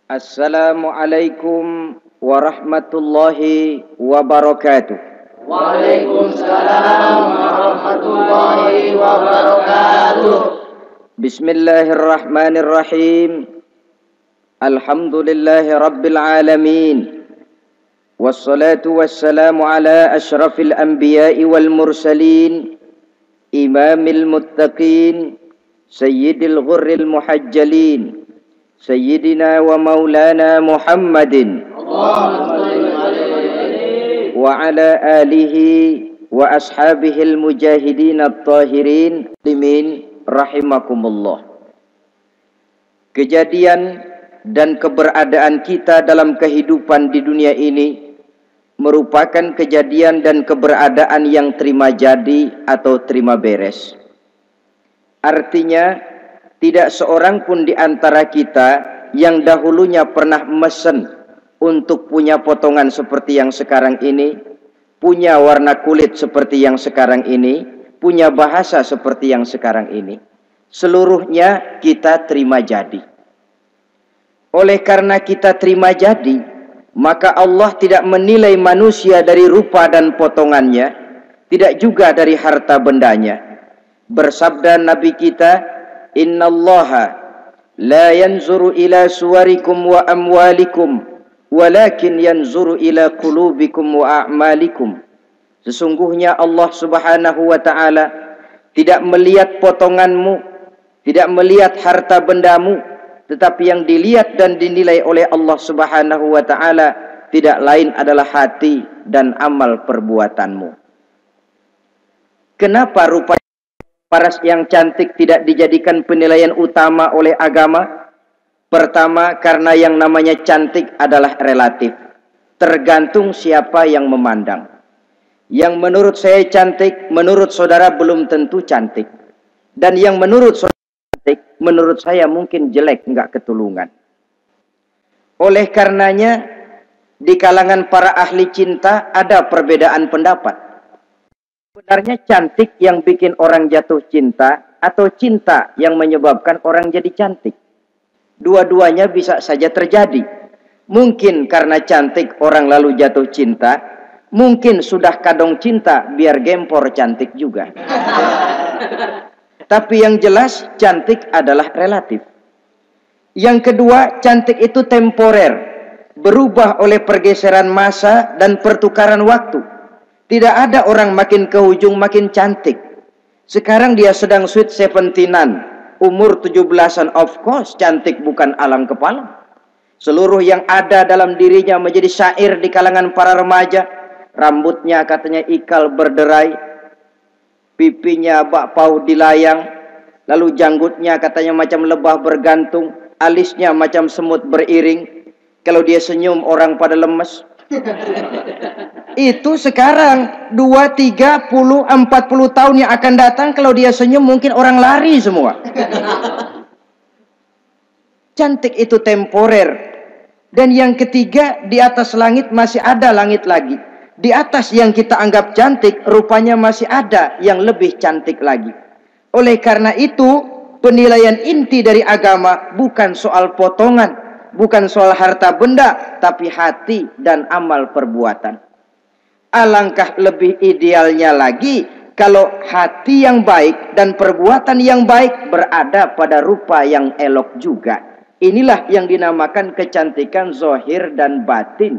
Assalamualaikum warahmatullahi wabarakatuh. Waalaikumsalam warahmatullahi wabarakatuh. Bismillahirrahmanirrahim. Alhamdulillahi rabbil alamin. Wassalatu wassalamu ala ashrafil anbiya'i wal mursalin, imamil muttaqin, sayyidil ghurril muhajjalin, sayyidina wa maulana Muhammadin wa ala alihi wa ashabihil mujahidin at-tahirin limin rahimakumullah. Kejadian dan keberadaan kita dalam kehidupan di dunia ini merupakan kejadian dan keberadaan yang terima jadi atau terima beres. Artinya tidak seorang pun di antara kita yang dahulunya pernah mesen untuk punya potongan seperti yang sekarang ini, punya warna kulit seperti yang sekarang ini, punya bahasa seperti yang sekarang ini. Seluruhnya kita terima jadi. Oleh karena kita terima jadi, maka Allah tidak menilai manusia dari rupa dan potongannya, tidak juga dari harta bendanya. Bersabda Nabi kita, Innallaha la yanzuru ila suwarikum wa amwalikum walakin yanzuru ila qulubikum wa a'malikum. Sesungguhnya Allah Subhanahu wa taala tidak melihat potonganmu, tidak melihat harta bendamu, tetapi yang dilihat dan dinilai oleh Allah Subhanahu wa taala tidak lain adalah hati dan amal perbuatanmu. Kenapa rupa paras yang cantik tidak dijadikan penilaian utama oleh agama? Pertama, karena yang namanya cantik adalah relatif, tergantung siapa yang memandang. Yang menurut saya cantik, menurut saudara belum tentu cantik. Dan yang menurut saudara cantik, menurut saya mungkin jelek, enggak ketulungan. Oleh karenanya, di kalangan para ahli cinta ada perbedaan pendapat. Sebenarnya cantik yang bikin orang jatuh cinta atau cinta yang menyebabkan orang jadi cantik? Dua-duanya bisa saja terjadi. Mungkin karena cantik orang lalu jatuh cinta, mungkin sudah kadong cinta biar gempor cantik juga. Tapi yang jelas cantik adalah relatif. Yang kedua, cantik itu temporer, berubah oleh pergeseran masa dan pertukaran waktu. Tidak ada orang makin ke ujung makin cantik. Sekarang dia sedang sweet 17-an, umur 17-an, of course cantik bukan alang kepala. Seluruh yang ada dalam dirinya menjadi syair di kalangan para remaja. Rambutnya katanya ikal berderai, pipinya bakpao dilayang, lalu janggutnya katanya macam lebah bergantung, alisnya macam semut beriring. Kalau dia senyum orang pada lemes. Itu sekarang 2, 30, 40 tahun yang akan datang, kalau dia senyum mungkin orang lari semua. Cantik itu temporer. Dan yang ketiga, di atas langit masih ada langit lagi. Di atas yang kita anggap cantik, rupanya masih ada yang lebih cantik lagi. Oleh karena itu, penilaian inti dari agama bukan soal potongan, bukan soal harta benda, tapi hati dan amal perbuatan. Alangkah lebih idealnya lagi kalau hati yang baik dan perbuatan yang baik berada pada rupa yang elok juga. Inilah yang dinamakan kecantikan zahir dan batin.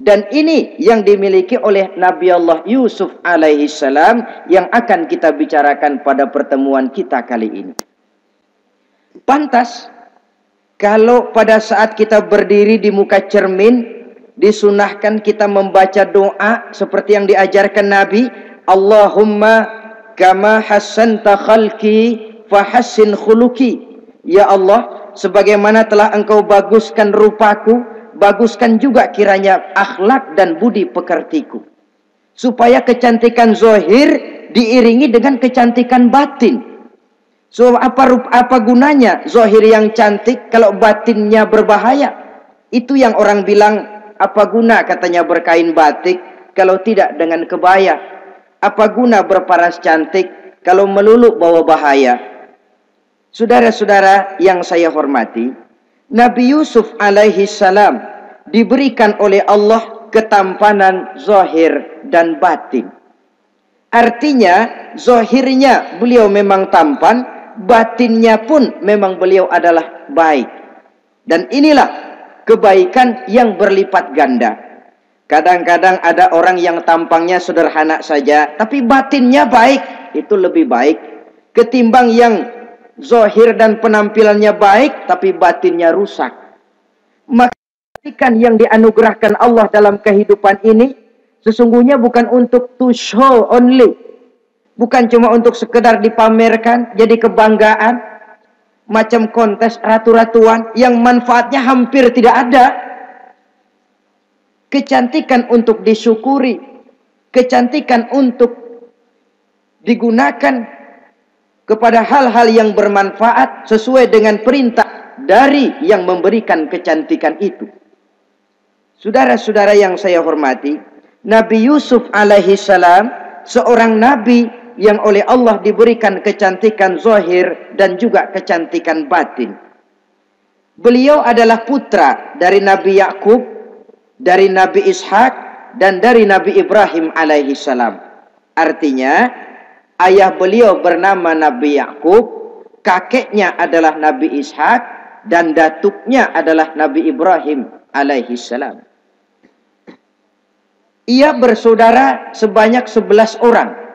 Dan ini yang dimiliki oleh Nabi Allah Yusuf alaihi salam yang akan kita bicarakan pada pertemuan kita kali ini. Pantas kalau pada saat kita berdiri di muka cermin, disunahkan kita membaca doa seperti yang diajarkan Nabi, Allahumma kama hassanta khalqi fahassin khuluqi. Ya Allah, sebagaimana telah engkau baguskan rupaku, baguskan juga kiranya akhlak dan budi pekertiku. Supaya kecantikan zahir diiringi dengan kecantikan batin. So apa gunanya zahir yang cantik kalau batinnya berbahaya? Itu yang orang bilang, apa guna katanya berkain batik kalau tidak dengan kebaya? Apa guna berparas cantik kalau melulu bawa bahaya? Saudara-saudara yang saya hormati, Nabi Yusuf alaihi salam diberikan oleh Allah ketampanan zahir dan batin. Artinya zahirnya beliau memang tampan, batinnya pun memang beliau adalah baik. Dan inilah kebaikan yang berlipat ganda. Kadang-kadang ada orang yang tampangnya sederhana saja, tapi batinnya baik. Itu lebih baik ketimbang yang zahir dan penampilannya baik, tapi batinnya rusak. Maka kebaikan yang dianugerahkan Allah dalam kehidupan ini sesungguhnya bukan untuk to show only. Bukan cuma untuk sekedar dipamerkan, jadi kebanggaan. Macam kontes ratu-ratuan yang manfaatnya hampir tidak ada. Kecantikan untuk disyukuri, kecantikan untuk digunakan kepada hal-hal yang bermanfaat sesuai dengan perintah dari yang memberikan kecantikan itu. Saudara-saudara yang saya hormati, Nabi Yusuf alaihi salam seorang nabi yang oleh Allah diberikan kecantikan zahir dan juga kecantikan batin. Beliau adalah putra dari Nabi Yakub, dari Nabi Ishak, dan dari Nabi Ibrahim alaihi salam. Artinya, ayah beliau bernama Nabi Yakub, kakeknya adalah Nabi Ishak, dan datuknya adalah Nabi Ibrahim alaihi salam. Ia bersaudara sebanyak 11 orang.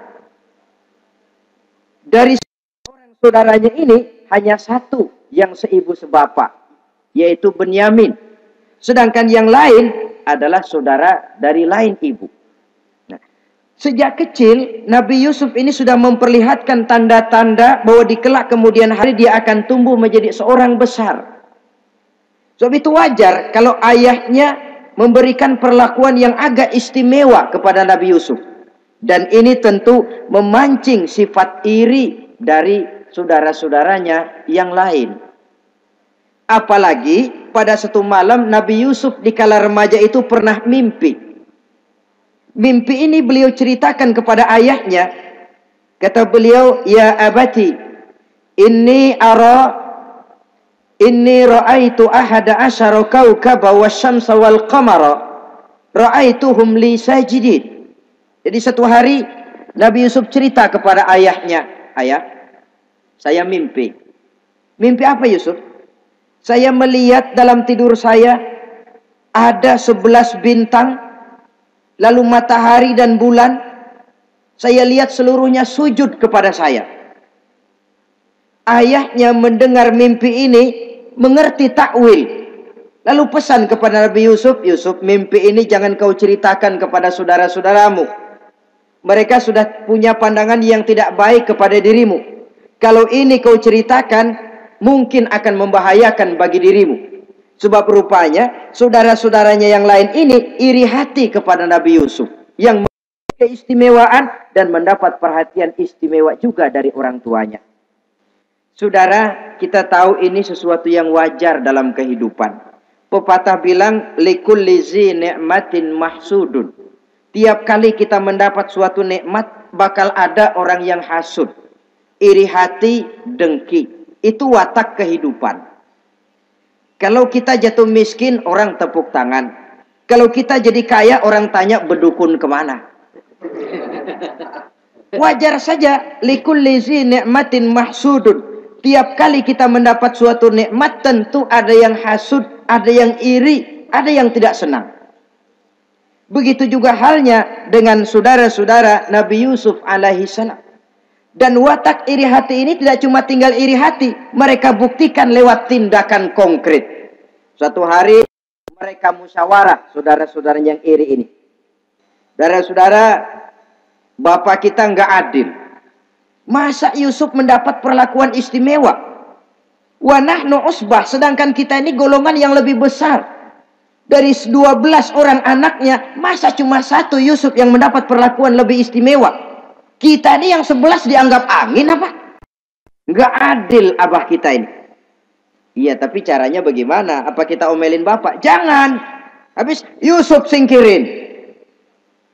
Dari orang saudaranya ini hanya satu yang seibu sebapak, yaitu Benyamin. Sedangkan yang lain adalah saudara dari lain ibu. Nah, sejak kecil Nabi Yusuf ini sudah memperlihatkan tanda-tanda bahwa di kelak kemudian hari dia akan tumbuh menjadi seorang besar. Sebab itu wajar kalau ayahnya memberikan perlakuan yang agak istimewa kepada Nabi Yusuf. Dan ini tentu memancing sifat iri dari saudara-saudaranya yang lain. Apalagi pada satu malam Nabi Yusuf di kala remaja itu pernah mimpi. Mimpi ini beliau ceritakan kepada ayahnya. Kata beliau, "Ya abati, inni ra'aitu ahada asyara kawkaba wasyamsa wal qamara ra'aituhum li sajidin." Jadi satu hari Nabi Yusuf cerita kepada ayahnya, "Ayah, saya mimpi." Mimpi apa Yusuf? "Saya melihat dalam tidur saya ada 11 bintang, lalu matahari dan bulan. Saya lihat seluruhnya sujud kepada saya." Ayahnya mendengar mimpi ini, mengerti takwil. Lalu pesan kepada Nabi Yusuf, "Yusuf, mimpi ini jangan kau ceritakan kepada saudara-saudaramu. Mereka sudah punya pandangan yang tidak baik kepada dirimu. Kalau ini kau ceritakan, mungkin akan membahayakan bagi dirimu." Sebab rupanya saudara-saudaranya yang lain ini iri hati kepada Nabi Yusuf, yang memiliki keistimewaan dan mendapat perhatian istimewa juga dari orang tuanya. Saudara, kita tahu ini sesuatu yang wajar dalam kehidupan. Pepatah bilang, likulli zi ni'matin mahsudun. Tiap kali kita mendapat suatu nikmat, bakal ada orang yang hasud, iri hati, dengki. Itu watak kehidupan. Kalau kita jatuh miskin, orang tepuk tangan. Kalau kita jadi kaya, orang tanya berdukun kemana. Wajar saja. Likulli zi ni'matin mahsudun. Tiap kali kita mendapat suatu nikmat, tentu ada yang hasud, ada yang iri, ada yang tidak senang. Begitu juga halnya dengan saudara-saudara Nabi Yusuf alaihi salam. Dan watak iri hati ini tidak cuma tinggal iri hati, mereka buktikan lewat tindakan konkret. Suatu hari mereka musyawarah, saudara-saudara yang iri ini. Saudara-saudara, bapak kita nggak adil. Masa Yusuf mendapat perlakuan istimewa? Wa nahnu usbah, sedangkan kita ini golongan yang lebih besar. Dari 12 orang anaknya, masa cuma satu Yusuf yang mendapat perlakuan lebih istimewa? Kita ini yang 11 dianggap angin apa? Nggak adil abah kita ini. Iya, tapi caranya bagaimana? Apa kita omelin bapak? Jangan. Habis Yusuf singkirin.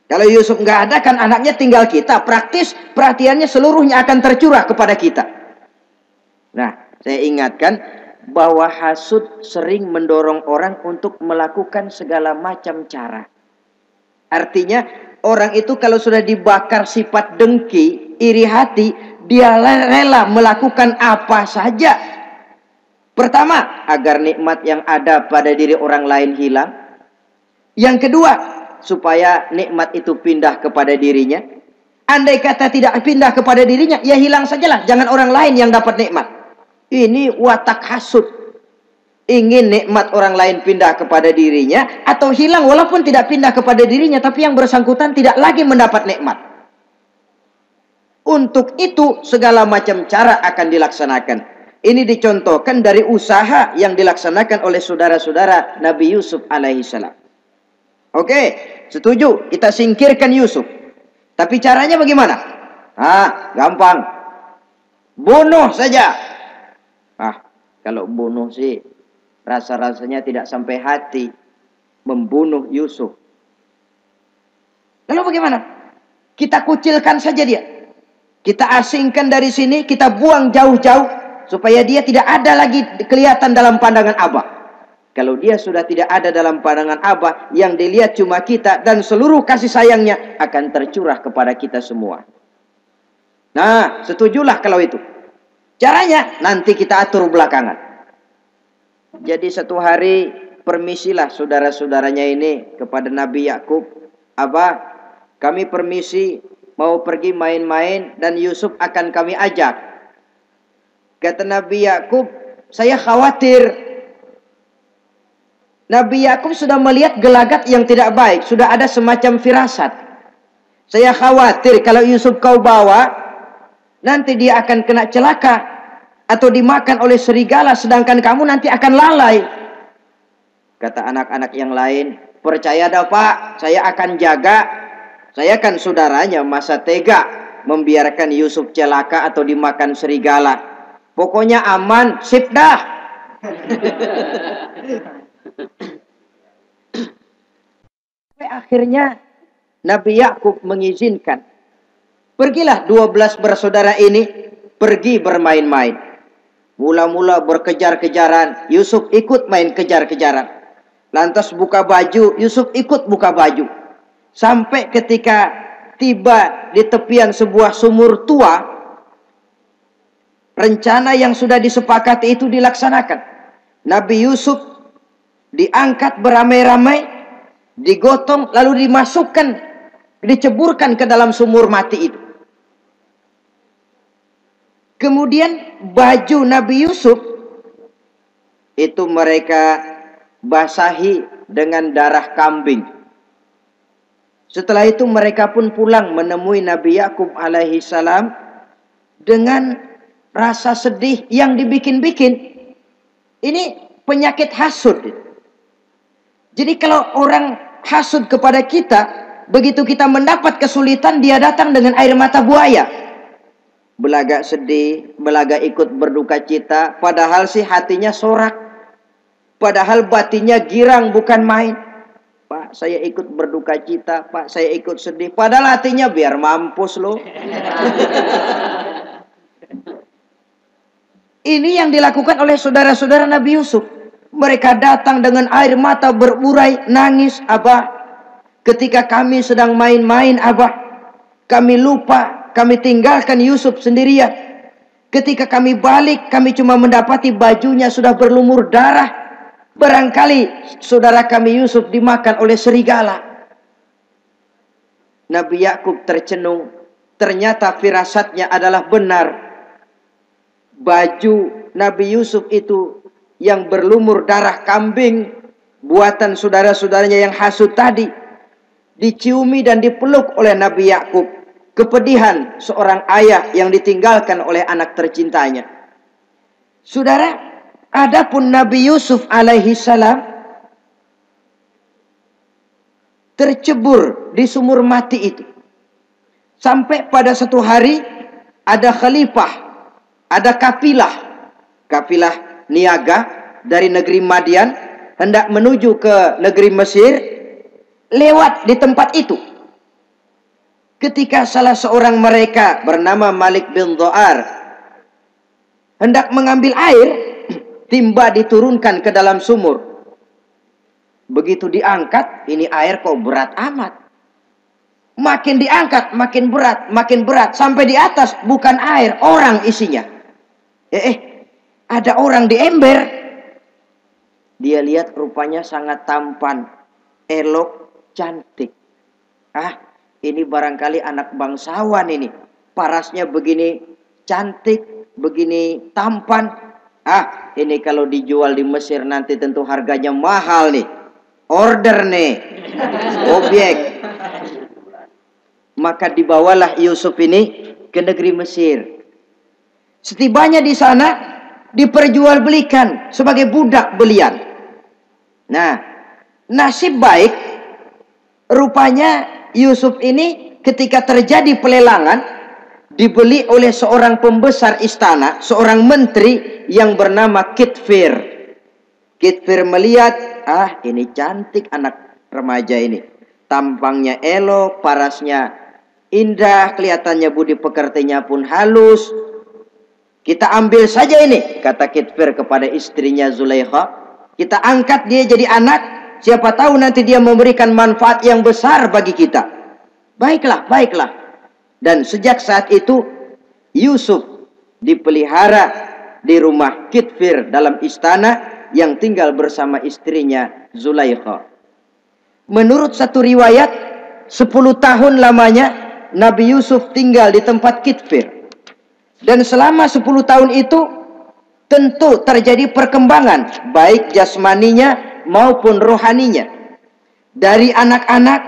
Kalau Yusuf nggak ada, kan anaknya tinggal kita. Praktis perhatiannya seluruhnya akan tercurah kepada kita. Nah, saya ingatkan, bahwa hasud sering mendorong orang untuk melakukan segala macam cara. Artinya orang itu kalau sudah dibakar sifat dengki, iri hati, dia rela melakukan apa saja. Pertama, agar nikmat yang ada pada diri orang lain hilang. Yang kedua, supaya nikmat itu pindah kepada dirinya. Andai kata tidak pindah kepada dirinya, ya hilang sajalah. Jangan orang lain yang dapat nikmat. Ini watak hasud. Ingin nikmat orang lain pindah kepada dirinya, atau hilang walaupun tidak pindah kepada dirinya, tapi yang bersangkutan tidak lagi mendapat nikmat. Untuk itu segala macam cara akan dilaksanakan. Ini dicontohkan dari usaha yang dilaksanakan oleh saudara-saudara Nabi Yusuf alaihissalam. Oke, setuju, kita singkirkan Yusuf. Tapi caranya bagaimana? Gampang. Bunuh saja. Kalau bunuh sih rasa-rasanya tidak sampai hati membunuh Yusuf. Lalu bagaimana? Kita kucilkan saja dia. Kita asingkan dari sini, kita buang jauh-jauh supaya dia tidak ada lagi kelihatan dalam pandangan Abah. Kalau dia sudah tidak ada dalam pandangan Abah, yang dilihat cuma kita dan seluruh kasih sayangnya akan tercurah kepada kita semua. Nah, setujulah kalau itu. Caranya nanti kita atur belakangan. Jadi satu hari permisilah saudara-saudaranya ini kepada Nabi Yakub. Abah, kami permisi mau pergi main-main dan Yusuf akan kami ajak. Kata Nabi Yakub, saya khawatir. Nabi Yakub sudah melihat gelagat yang tidak baik. Sudah ada semacam firasat. Saya khawatir kalau Yusuf kau bawa, nanti dia akan kena celaka atau dimakan oleh serigala, sedangkan kamu nanti akan lalai. Kata anak-anak yang lain, percaya dah Pak, saya akan jaga. Saya kan saudaranya, masa tega membiarkan Yusuf celaka atau dimakan serigala. Pokoknya aman, sip dah. Akhirnya Nabi Yakub mengizinkan. Pergilah 12 bersaudara ini pergi bermain-main. Mula-mula berkejar-kejaran, Yusuf ikut main kejar-kejaran. Lantas buka baju, Yusuf ikut buka baju. Sampai ketika tiba di tepian sebuah sumur tua, rencana yang sudah disepakati itu dilaksanakan. Nabi Yusuf diangkat beramai-ramai, digotong, lalu dimasukkan, diceburkan ke dalam sumur mati itu. Kemudian baju Nabi Yusuf itu mereka basahi dengan darah kambing. Setelah itu mereka pun pulang menemui Nabi Yakub alaihi salam dengan rasa sedih yang dibikin-bikin. Ini penyakit hasud. Jadi kalau orang hasud kepada kita, begitu kita mendapat kesulitan, dia datang dengan air mata buaya. Belagak sedih, belagak ikut berduka cita, padahal sih hatinya sorak. Padahal batinnya girang bukan main. Pak, saya ikut berduka cita, Pak, saya ikut sedih. Padahal hatinya biar mampus loh. Ini yang dilakukan oleh saudara-saudara Nabi Yusuf. Mereka datang dengan air mata berurai, nangis, Abah. Ketika kami sedang main-main, Abah, kami lupa, kami tinggalkan Yusuf sendirian. Ketika kami balik, kami cuma mendapati bajunya sudah berlumur darah. Barangkali saudara kami Yusuf dimakan oleh serigala. Nabi Yakub tercenung. Ternyata firasatnya adalah benar. Baju Nabi Yusuf itu yang berlumur darah kambing, buatan saudara-saudaranya yang hasud tadi, diciumi dan dipeluk oleh Nabi Yakub. Kepedihan seorang ayah yang ditinggalkan oleh anak tercintanya. Saudara, adapun Nabi Yusuf alaihi salam tercebur di sumur mati itu. Sampai pada satu hari ada khalifah, ada kafilah niaga dari negeri Madian hendak menuju ke negeri Mesir, lewat di tempat itu. Ketika salah seorang mereka bernama Malik bin Dha'ar hendak mengambil air, timba diturunkan ke dalam sumur. Begitu diangkat, ini air kok berat amat. Makin diangkat, makin berat, sampai di atas bukan air, orang isinya. Ada orang di ember. Dia lihat rupanya sangat tampan, elok, cantik. Ini barangkali anak bangsawan ini. Parasnya begini cantik, begini tampan. Ini kalau dijual di Mesir nanti tentu harganya mahal nih. Order nih, objek. Maka dibawalah Yusuf ini ke negeri Mesir. Setibanya di sana diperjualbelikan sebagai budak belian. Nah, nasib baik rupanya Yusuf ini ketika terjadi pelelangan dibeli oleh seorang pembesar istana, seorang menteri yang bernama Kitfir. Kitfir melihat, ini cantik anak remaja ini. Tampangnya elok, parasnya indah, kelihatannya budi pekertinya pun halus. Kita ambil saja ini, kata Kitfir kepada istrinya Zulaikha. Kita angkat dia jadi anak, siapa tahu nanti dia memberikan manfaat yang besar bagi kita. Baiklah, baiklah. Dan sejak saat itu Yusuf dipelihara di rumah Kitfir dalam istana yang tinggal bersama istrinya Zulaikha. Menurut satu riwayat 10 tahun lamanya Nabi Yusuf tinggal di tempat Kitfir. Dan selama 10 tahun itu tentu terjadi perkembangan baik jasmaninya maupun rohaninya. Dari anak-anak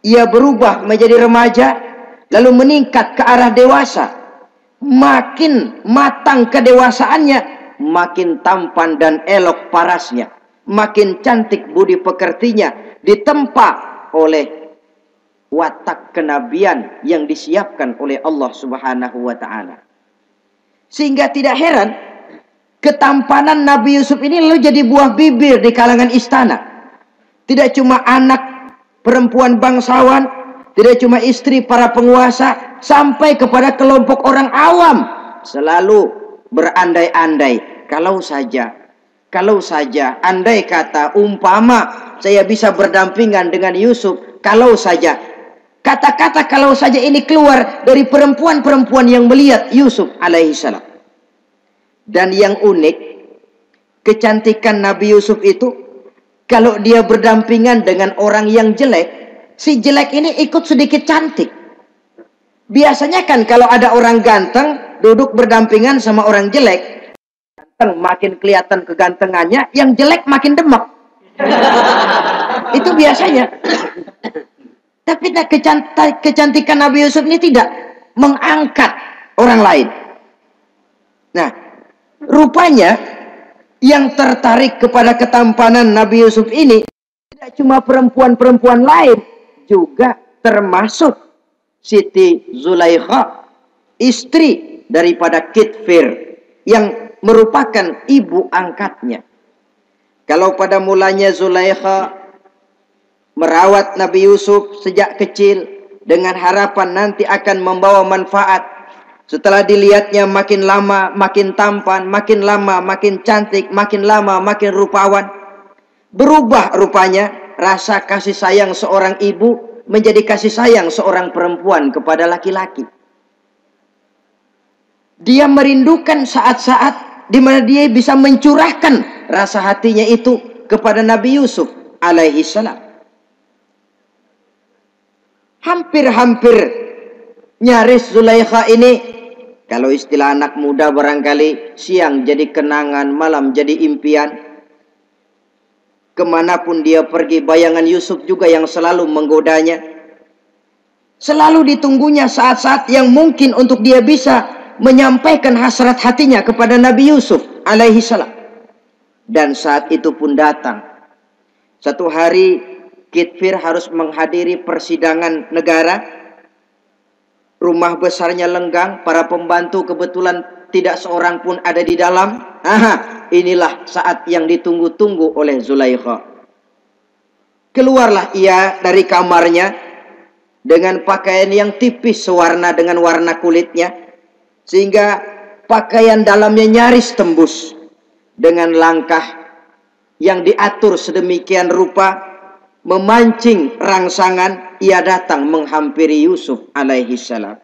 ia berubah menjadi remaja, lalu meningkat ke arah dewasa. Makin matang kedewasaannya, makin tampan dan elok parasnya, makin cantik budi pekertinya, ditempa oleh watak kenabian yang disiapkan oleh Allah Subhanahu wa ta'ala. Sehingga tidak heran ketampanan Nabi Yusuf ini lalu jadi buah bibir di kalangan istana. Tidak cuma anak perempuan bangsawan, tidak cuma istri para penguasa, sampai kepada kelompok orang awam selalu berandai-andai, kalau saja andai kata umpama saya bisa berdampingan dengan Yusuf, kalau saja. Kata-kata kalau saja ini keluar dari perempuan-perempuan yang melihat Yusuf alaihissalam. Dan yang unik, kecantikan Nabi Yusuf itu, kalau dia berdampingan dengan orang yang jelek, si jelek ini ikut sedikit cantik. Biasanya kan kalau ada orang ganteng duduk berdampingan sama orang jelek, ganteng makin kelihatan kegantengannya, yang jelek makin demek. Itu biasanya. Tapi kecantikan Nabi Yusuf ini tidak mengangkat orang lain. Nah, rupanya yang tertarik kepada ketampanan Nabi Yusuf ini tidak cuma perempuan-perempuan lain, juga termasuk Siti Zulaikha, istri daripada Kitfir, yang merupakan ibu angkatnya. Kalau pada mulanya Zulaikha merawat Nabi Yusuf sejak kecil dengan harapan nanti akan membawa manfaat. Setelah dilihatnya makin lama makin tampan, makin lama makin cantik, makin lama makin rupawan. Berubah rupanya rasa kasih sayang seorang ibu menjadi kasih sayang seorang perempuan kepada laki-laki. Dia merindukan saat-saat di mana dia bisa mencurahkan rasa hatinya itu kepada Nabi Yusuf alaihi salam. Hampir-hampir nyaris Zulaikha ini, kalau istilah anak muda barangkali, siang jadi kenangan, malam jadi impian. Kemanapun dia pergi, bayangan Yusuf juga yang selalu menggodanya. Selalu ditunggunya saat-saat yang mungkin untuk dia bisa menyampaikan hasrat hatinya kepada Nabi Yusuf alaihi salam. Dan saat itu pun datang. Satu hari Kitfir harus menghadiri persidangan negara. Rumah besarnya lenggang, para pembantu kebetulan tidak seorang pun ada di dalam. Inilah saat yang ditunggu-tunggu oleh Zulaikha. Keluarlah ia dari kamarnya dengan pakaian yang tipis sewarna dengan warna kulitnya, sehingga pakaian dalamnya nyaris tembus. dengan langkah yang diatur sedemikian rupa, memancing rangsangan, ia datang menghampiri Yusuf alaihi salam.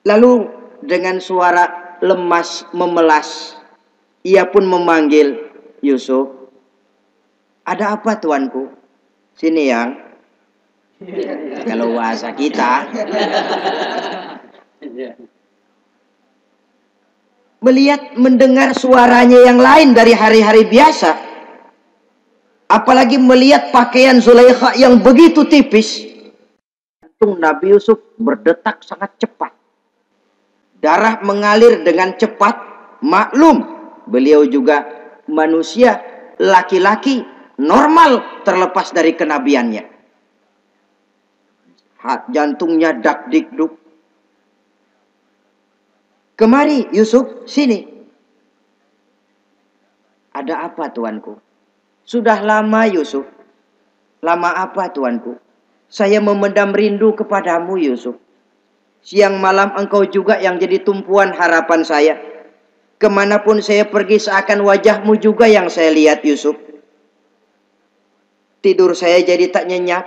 Lalu dengan suara lemas memelas, ia pun memanggil Yusuf. Ada apa tuanku? Sini yang. Kalau bahasa kita. Melihat mendengar suaranya yang lain dari hari-hari biasa. Apalagi melihat pakaian Zulaikha yang begitu tipis. Jantung Nabi Yusuf berdetak sangat cepat. Darah mengalir dengan cepat. Maklum, beliau juga manusia, laki-laki, normal terlepas dari kenabiannya. Jantungnya dak-dik-duk. Kemari Yusuf, sini. Ada apa tuanku? Sudah lama Yusuf. Lama apa tuanku? Saya memendam rindu kepadamu Yusuf. Siang malam engkau juga yang jadi tumpuan harapan saya. Kemanapun saya pergi seakan wajahmu juga yang saya lihat Yusuf. Tidur saya jadi tak nyenyak.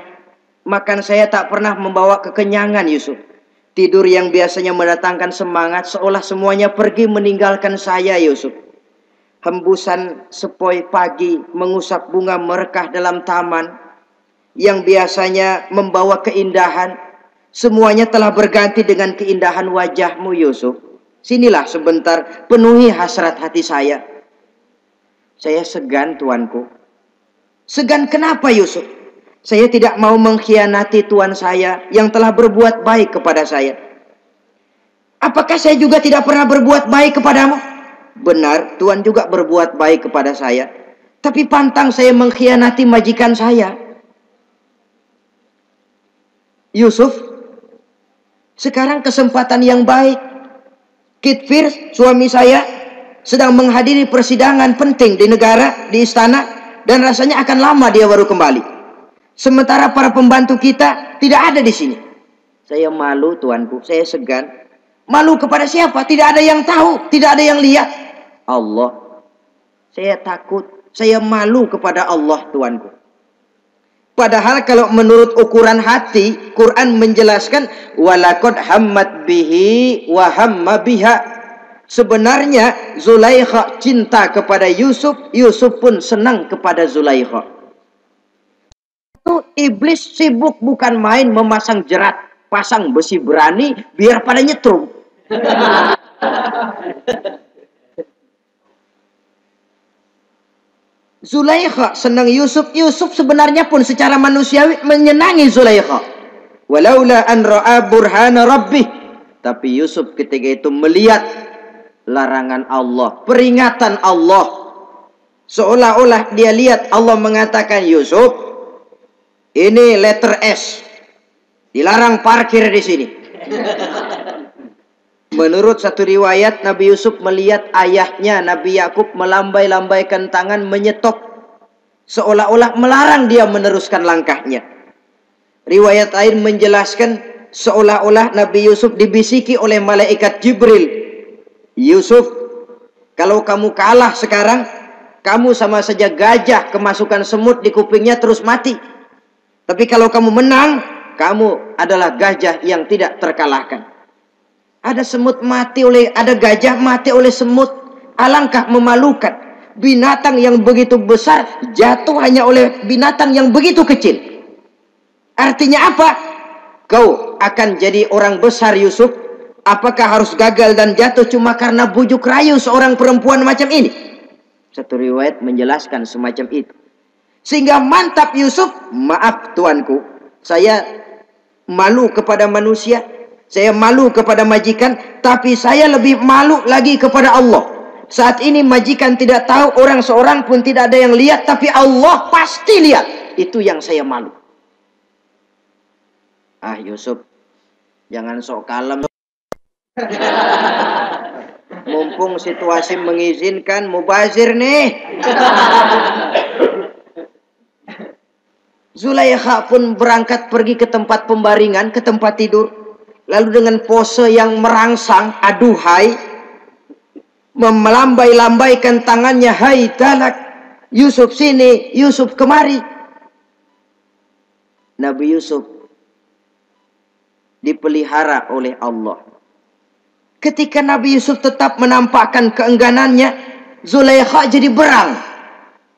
Makan saya tak pernah membawa kekenyangan Yusuf. Tidur yang biasanya mendatangkan semangat seolah semuanya pergi meninggalkan saya Yusuf. Hembusan sepoi pagi mengusap bunga merekah dalam taman yang biasanya membawa keindahan, semuanya telah berganti dengan keindahan wajahmu Yusuf. Sinilah sebentar, penuhi hasrat hati saya. Saya segan tuanku. Segan kenapa Yusuf? Saya tidak mau mengkhianati tuan saya yang telah berbuat baik kepada saya. Apakah saya juga tidak pernah berbuat baik kepadamu? Benar, tuan juga berbuat baik kepada saya. Tapi pantang saya mengkhianati majikan saya. Yusuf, sekarang kesempatan yang baik. Kitfir, suami saya, sedang menghadiri persidangan penting di negara, di istana, dan rasanya akan lama dia baru kembali. Sementara para pembantu kita tidak ada di sini. Saya malu tuanku, saya segan. Malu kepada siapa? Tidak ada yang tahu, tidak ada yang lihat. Allah. Saya takut, saya malu kepada Allah tuanku. Padahal kalau menurut ukuran hati, Quran menjelaskan walaqad hammat bihi wa hamma biha. Sebenarnya Zulaikha cinta kepada Yusuf, Yusuf pun senang kepada Zulaikha. Itu iblis sibuk bukan main memasang jerat, pasang besi berani biar pada nyetrum. Zulaikha senang Yusuf, Yusuf sebenarnya pun secara manusiawi menyenangi Zulaikha. Walaula an ra'a burhana rabbih. Tapi Yusuf ketika itu melihat larangan Allah, peringatan Allah. Seolah-olah dia lihat Allah mengatakan, Yusuf, ini letter S. Dilarang parkir di sini. Menurut satu riwayat, Nabi Yusuf melihat ayahnya, Nabi Yakub, melambai-lambaikan tangan menyetop. Seolah-olah melarang dia meneruskan langkahnya. Riwayat lain menjelaskan, seolah-olah Nabi Yusuf dibisiki oleh malaikat Jibril. Yusuf, kalau kamu kalah sekarang, kamu sama saja gajah kemasukan semut di kupingnya terus mati. Tapi kalau kamu menang, kamu adalah gajah yang tidak terkalahkan. Ada semut mati oleh, ada gajah mati oleh semut. Alangkah memalukan. Binatang yang begitu besar jatuh hanya oleh binatang yang begitu kecil. Artinya apa? Kau akan jadi orang besar Yusuf. Apakah harus gagal dan jatuh cuma karena bujuk rayu seorang perempuan macam ini? Satu riwayat menjelaskan semacam itu. Sehingga mantap Yusuf, maaf tuanku, saya malu kepada manusia. Saya malu kepada majikan, tapi saya lebih malu lagi kepada Allah. Saat ini majikan tidak tahu, orang seorang pun tidak ada yang lihat, tapi Allah pasti lihat. Itu yang saya malu. Ah Yusuf, jangan sok kalem. Mumpung situasi mengizinkan, mubazir nih. Zulaikha pun berangkat pergi ke tempat pembaringan, ke tempat tidur. Lalu dengan pose yang merangsang, aduhai, melambai-lambaikan tangannya, hai galak, Yusuf sini, Yusuf kemari. Nabi Yusuf dipelihara oleh Allah. Ketika Nabi Yusuf tetap menampakkan keengganannya, Zulaikha jadi berang.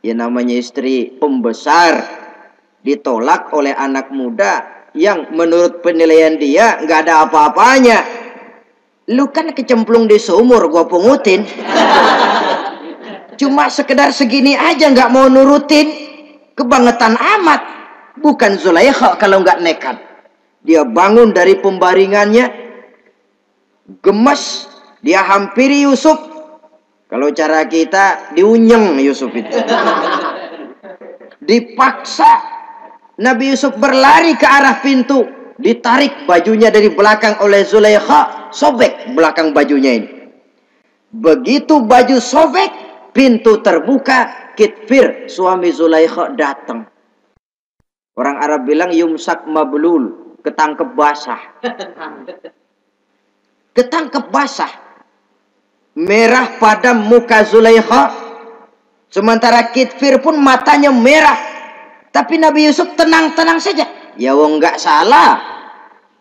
Ya namanya istri pembesar ditolak oleh anak muda yang menurut penilaian dia nggak ada apa-apanya. Lu kan kecemplung di sumur, gua pungutin. Cuma sekedar segini aja nggak mau nurutin, kebangetan amat. Bukan Zulaikha kalau nggak nekat. Dia bangun dari pembaringannya, gemes, dia hampiri Yusuf. Kalau cara kita diunyeng Yusuf itu. Dipaksa Nabi Yusuf berlari ke arah pintu, ditarik bajunya dari belakang oleh Zulaikha, sobek belakang bajunya ini. Begitu baju sobek, pintu terbuka, Kitfir suami Zulaikha datang. Orang Arab bilang yumsak mablul, ketangkep basah. Ketangkep basah. Merah padam muka Zulaikha, sementara Kitfir pun matanya merah. Tapi Nabi Yusuf tenang-tenang saja. Ya wong nggak salah.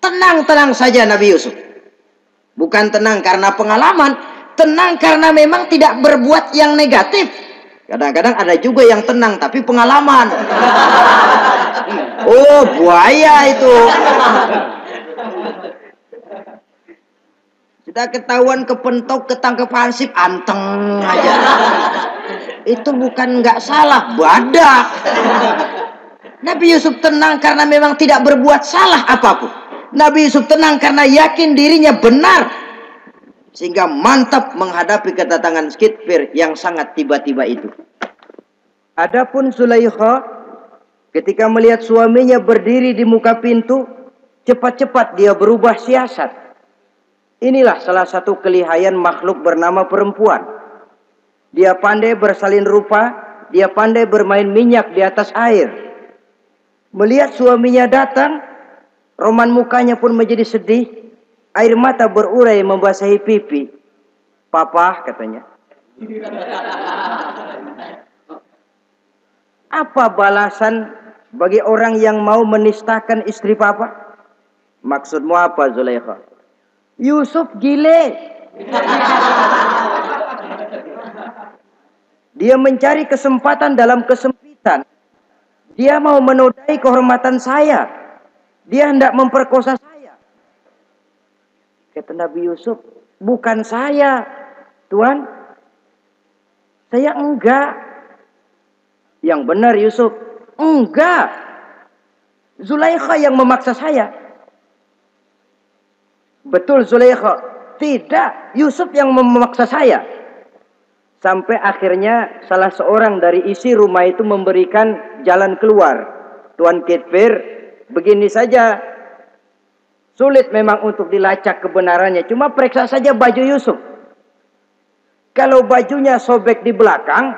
Tenang-tenang saja Nabi Yusuf. Bukan tenang karena pengalaman, tenang karena memang tidak berbuat yang negatif. Kadang-kadang ada juga yang tenang tapi pengalaman. Oh, buaya itu. Sudah ketahuan kepentok, ketangkep hansip, anteng aja. Itu bukan nggak salah, badak. Nabi Yusuf tenang karena memang tidak berbuat salah apapun. Nabi Yusuf tenang karena yakin dirinya benar, sehingga mantap menghadapi kedatangan Kitfir yang sangat tiba-tiba itu. Adapun Zulaikha ketika melihat suaminya berdiri di muka pintu, cepat-cepat dia berubah siasat. Inilah salah satu kelihayan makhluk bernama perempuan. Dia pandai bersalin rupa, dia pandai bermain minyak di atas air. Melihat suaminya datang, roman mukanya pun menjadi sedih. Air mata berurai membasahi pipi. Papa, katanya. Apa balasan bagi orang yang mau menistakan istri papa? Maksudmu apa, Zulaikha? Yusuf gile. Dia mencari kesempatan dalam kesempitan. Dia mau menodai kehormatan saya. Dia hendak memperkosa saya. Kata Nabi Yusuf, bukan saya, Tuan. Saya enggak. Yang benar Yusuf, enggak. Zulaikha yang memaksa saya. Betul Zulaikha, tidak, Yusuf yang memaksa saya. Sampai akhirnya salah seorang dari isi rumah itu memberikan jalan keluar. Tuan Kitfir, begini saja. Sulit memang untuk dilacak kebenarannya. Cuma periksa saja baju Yusuf. Kalau bajunya sobek di belakang,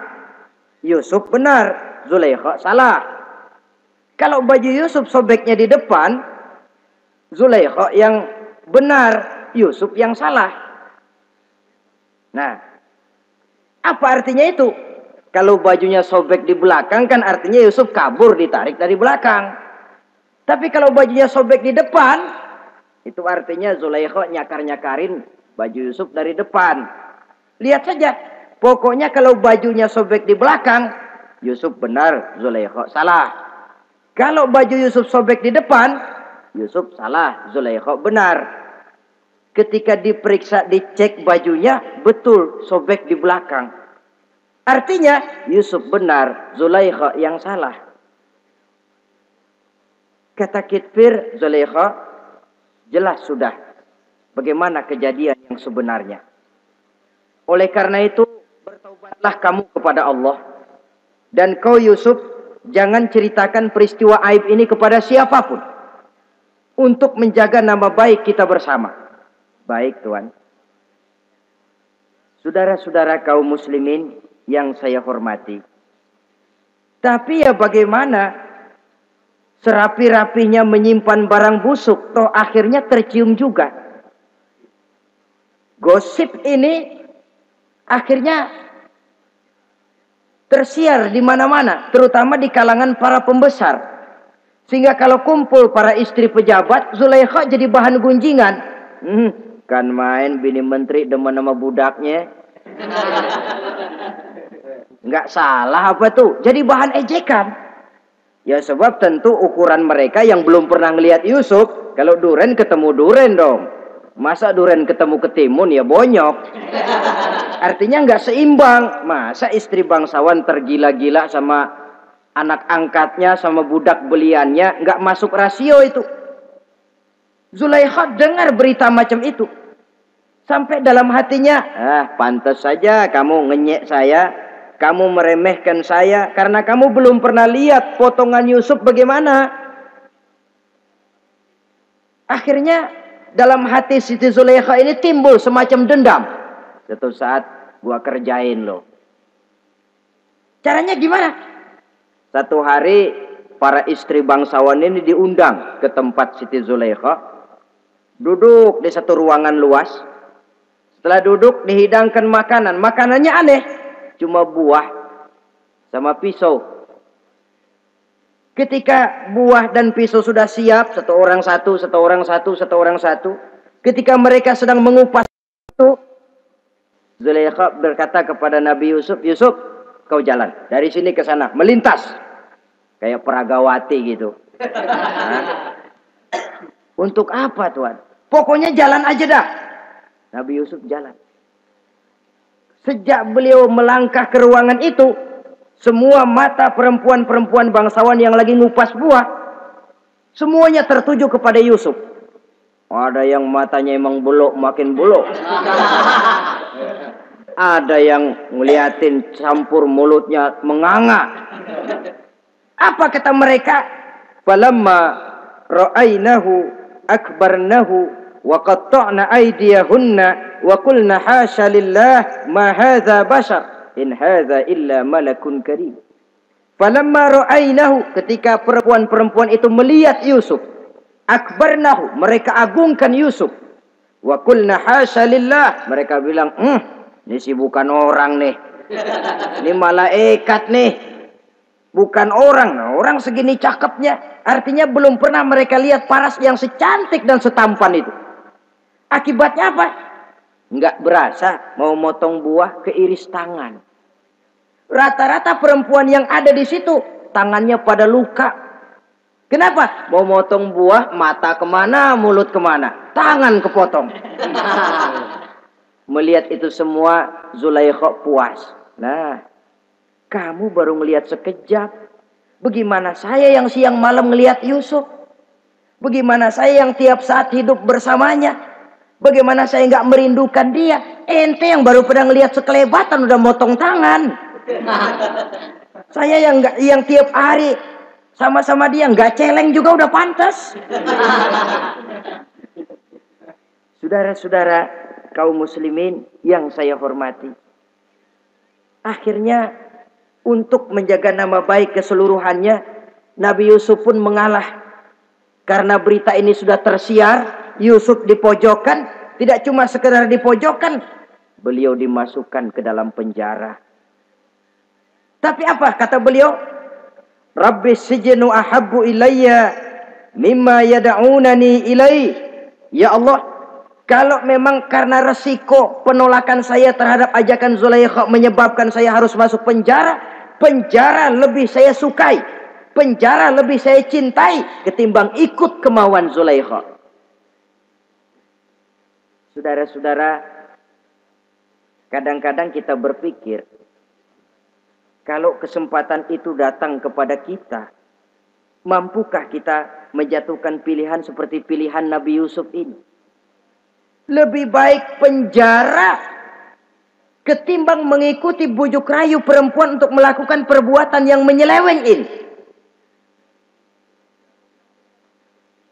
Yusuf benar, Zulaikha salah. Kalau baju Yusuf sobeknya di depan, Zulaikha yang benar, Yusuf yang salah. Nah, apa artinya itu? Kalau bajunya sobek di belakang kan artinya Yusuf kabur, ditarik dari belakang. Tapi kalau bajunya sobek di depan, itu artinya Zulaikha nyakar-nyakarin baju Yusuf dari depan. Lihat saja, pokoknya kalau bajunya sobek di belakang, Yusuf benar, Zulaikha salah. Kalau baju Yusuf sobek di depan, Yusuf salah, Zulaikha benar. Ketika diperiksa, dicek bajunya, betul sobek di belakang. Artinya Yusuf benar, Zulaikha yang salah. Kata Kitfir, Zulaikha, jelas sudah bagaimana kejadian yang sebenarnya. Oleh karena itu, bertaubatlah kamu kepada Allah. Dan kau Yusuf, jangan ceritakan peristiwa aib ini kepada siapapun. Untuk menjaga nama baik kita bersama. Baik Tuan. Saudara-saudara kaum muslimin yang saya hormati. Tapi ya bagaimana? Serapi-rapinya menyimpan barang busuk, toh akhirnya tercium juga. Gosip ini Akhirnya tersiar di mana-mana, terutama di kalangan para pembesar. Sehingga kalau kumpul para istri pejabat, Zulaikha jadi bahan gunjingan. Kan main bini menteri demen sama budaknya. Nggak salah apa tuh? Jadi bahan ejekan. Ya sebab tentu ukuran mereka yang belum pernah ngelihat Yusuf, kalau duren ketemu duren dong. Masa duren ketemu ketimun ya bonyok. Artinya nggak seimbang. Masa istri bangsawan tergila-gila sama anak angkatnya, sama budak beliannya, nggak masuk rasio itu. Zulaikha dengar berita macam itu. Sampai dalam hatinya, pantas saja kamu ngenyek saya, kamu meremehkan saya, karena kamu belum pernah lihat potongan Yusuf bagaimana. Akhirnya dalam hati Siti Zulaikha ini timbul semacam dendam. Suatu saat gua kerjain loh. Caranya gimana? Satu hari para istri bangsawan ini diundang ke tempat Siti Zulaikha. Duduk di satu ruangan luas. Setelah duduk dihidangkan makanan. Makanannya aneh. Cuma buah sama pisau. Ketika buah dan pisau sudah siap, satu orang satu. Ketika mereka sedang mengupas itu, Zulaikha berkata kepada Nabi Yusuf, Yusuf, kau jalan dari sini ke sana, melintas kayak peragawati gitu. Untuk apa Tuhan? Pokoknya jalan aja dah. Nabi Yusuf jalan. Sejak beliau melangkah ke ruangan itu, semua mata perempuan-perempuan bangsawan yang lagi ngupas buah, semuanya tertuju kepada Yusuf. Ada yang matanya emang belok, makin belok. Ada yang ngeliatin campur mulutnya menganga. Apa kata mereka? Falamma ra'ainahu akbarnahu wa qatta'na aydiyahunna wa qulna hasya lillah ma hadza bashar in hadza illa malakun karim. Falamma ra'ainahu, ketika perempuan-perempuan itu melihat Yusuf, akbarnahu, mereka agungkan Yusuf. Wa qulna hasya lillah, mereka bilang, ini sih bukan orang nih. Ini malaikat nih. Bukan orang. Nah, orang segini cakepnya. Artinya belum pernah mereka lihat paras yang secantik dan setampan itu. Akibatnya apa? Nggak berasa mau motong buah keiris tangan. Rata-rata perempuan yang ada di situ tangannya pada luka. Kenapa? Mau motong buah, mata kemana, mulut kemana, tangan kepotong. Melihat itu semua, Zulaikha puas. Nah, kamu baru ngelihat sekejap. Bagaimana saya yang siang malam ngelihat Yusuf? Bagaimana saya yang tiap saat hidup bersamanya? Bagaimana saya nggak merindukan dia? Ente yang baru pernah ngelihat sekelebatan udah motong tangan. Saya yang tiap hari sama-sama dia nggak celeng juga udah pantas. Saudara-saudara kaum muslimin yang saya hormati, akhirnya untuk menjaga nama baik keseluruhannya, Nabi Yusuf pun mengalah. Karena berita ini sudah tersiar, Yusuf dipojokkan. Tidak cuma sekedar dipojokkan, beliau dimasukkan ke dalam penjara. Tapi apa kata beliau? Rabbis sijnu ahabbu ilayya mimma yad'unani ilai. Ya Allah, kalau memang karena resiko penolakan saya terhadap ajakan Zulaikha menyebabkan saya harus masuk penjara, penjara lebih saya sukai, penjara lebih saya cintai ketimbang ikut kemauan Zulaikha. Saudara-saudara, kadang-kadang kita berpikir, kalau kesempatan itu datang kepada kita, mampukah kita menjatuhkan pilihan seperti pilihan Nabi Yusuf ini? Lebih baik penjara ketimbang mengikuti bujuk rayu perempuan untuk melakukan perbuatan yang menyeleweng ini.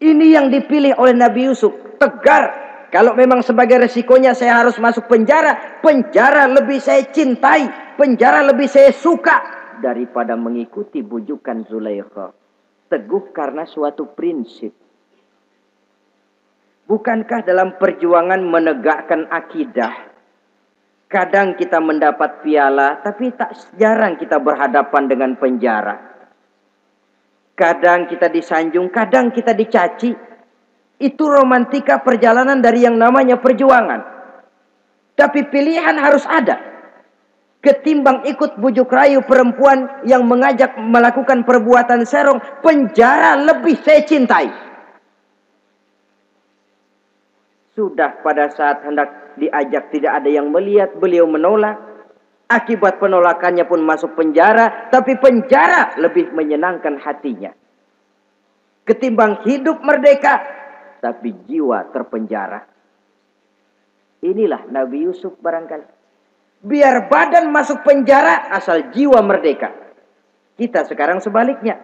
Ini yang dipilih oleh Nabi Yusuf. Tegar. Kalau memang sebagai resikonya saya harus masuk penjara, penjara lebih saya cintai, penjara lebih saya suka daripada mengikuti bujukan Zulaikha. Teguh karena suatu prinsip. Bukankah dalam perjuangan menegakkan akidah, Kadang kita mendapat piala, tapi tak jarang kita berhadapan dengan penjara. Kadang kita disanjung, kadang kita dicaci. Itu romantika perjalanan dari yang namanya perjuangan. Tapi pilihan harus ada. Ketimbang ikut bujuk rayu perempuan yang mengajak melakukan perbuatan serong, penjara lebih saya cintai. Sudah pada saat hendak diajak tidak ada yang melihat, beliau menolak. Akibat penolakannya pun masuk penjara, tapi penjara lebih menyenangkan hatinya. Ketimbang hidup merdeka, tapi jiwa terpenjara. Inilah Nabi Yusuf barangkali. Biar badan masuk penjara, asal jiwa merdeka. Kita sekarang sebaliknya.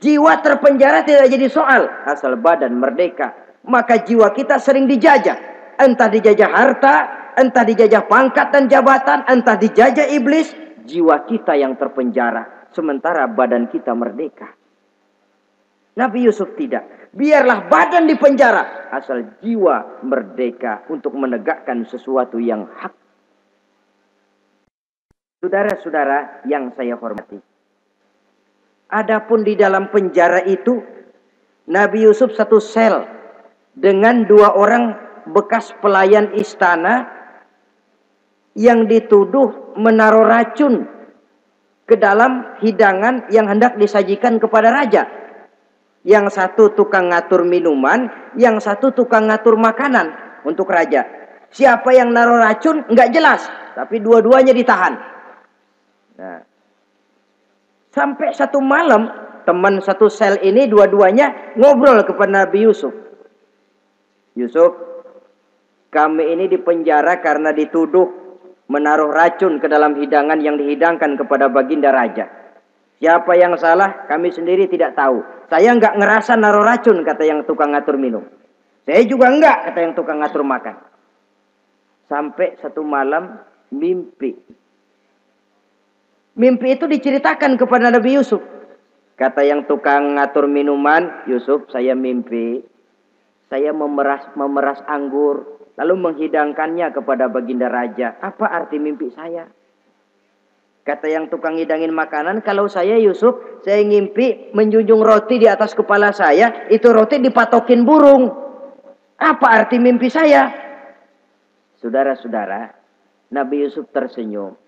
Jiwa terpenjara tidak jadi soal, asal badan merdeka. Maka jiwa kita sering dijajah. Entah dijajah harta, entah dijajah pangkat dan jabatan, entah dijajah iblis. Jiwa kita yang terpenjara, sementara badan kita merdeka. Nabi Yusuf tidak. Biarlah badan di penjara, asal jiwa merdeka untuk menegakkan sesuatu yang hak. Saudara-saudara yang saya hormati. Adapun di dalam penjara itu, Nabi Yusuf satu sel dengan 2 orang bekas pelayan istana yang dituduh menaruh racun ke dalam hidangan yang hendak disajikan kepada raja. Yang satu tukang ngatur minuman, yang satu tukang ngatur makanan untuk raja. Siapa yang naruh racun nggak jelas, tapi dua-duanya ditahan. Nah, sampai satu malam teman satu sel ini dua-duanya ngobrol kepada Nabi Yusuf. Yusuf, kami ini dipenjara karena dituduh menaruh racun ke dalam hidangan yang dihidangkan kepada baginda raja. Siapa yang salah, kami sendiri tidak tahu. Saya enggak ngerasa naruh racun, kata yang tukang ngatur minum. Saya juga enggak, kata yang tukang ngatur makan. Sampai satu malam mimpi. Mimpi itu diceritakan kepada Nabi Yusuf. Kata yang tukang ngatur minuman, Yusuf, saya mimpi. Saya memeras anggur, lalu menghidangkannya kepada baginda raja. Apa arti mimpi saya? Kata yang tukang hidangin makanan, kalau saya Yusuf, saya ngimpi menjunjung roti di atas kepala saya, itu roti dipatokin burung. Apa arti mimpi saya? Saudara-saudara, Nabi Yusuf tersenyum.